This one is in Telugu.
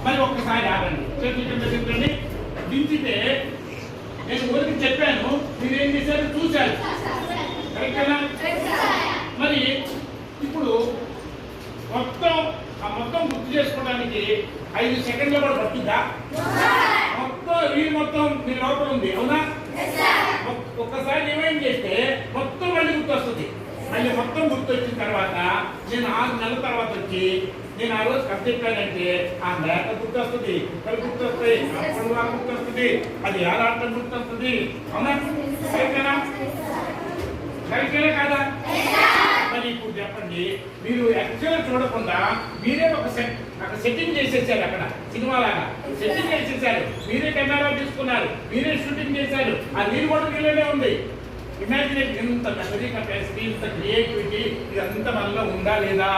మరి ఒక్కసారి ఆగండి, చేతులు కింద దించండి. దించితే నేను ఊరికి చెప్పాను, మీరేం చేశారు చూశారు, కరెక్టేనా? మరి ఇప్పుడు మొత్తం మొత్తం గుర్తు చేసుకోవడానికి 5 సెకండ్లు కూడా పట్టిందా? మొత్తం మొత్తం మీ లోపల ఉంది, అవునా? ఒక్కసారి రిమైండ్ చేస్తే మొత్తం మళ్ళీ గుర్తొస్తుంది. మళ్ళీ మొత్తం గుర్తొచ్చిన తర్వాత నేను 6 నెలల తర్వాత వచ్చి నేను ఆ రోజు కథ చెప్పానంటే ఆ మేక గుర్తొస్తుంది, కుక్కలు గుర్తొస్తాయి, ఆ పండుగ గుర్తొస్తుంది, అది ఏలాటం గుర్తొస్తుంది, అవునా? కరెక్టేనా? కరెక్టేనా కాదా? మరి ఇప్పుడు చెప్పండి, మీరు యాక్చువల్ చూడకుండా మీరే ఒక సెట్టింగ్ చేసేసారు, అక్కడ సినిమా లాగా సెట్టింగ్ చేసేసారు, మీరే కెమెరా తీసుకున్నారు, మీరే షూటింగ్ చేశారు, ఆ నీరు కూడా మీలోనే ఉంది. ఇమాజినేషన్, ఎంత మెమరీ కెపాసిటీ, ఇంత క్రియేటివిటీ, ఇదంతా మనలో ఉందా లేదా?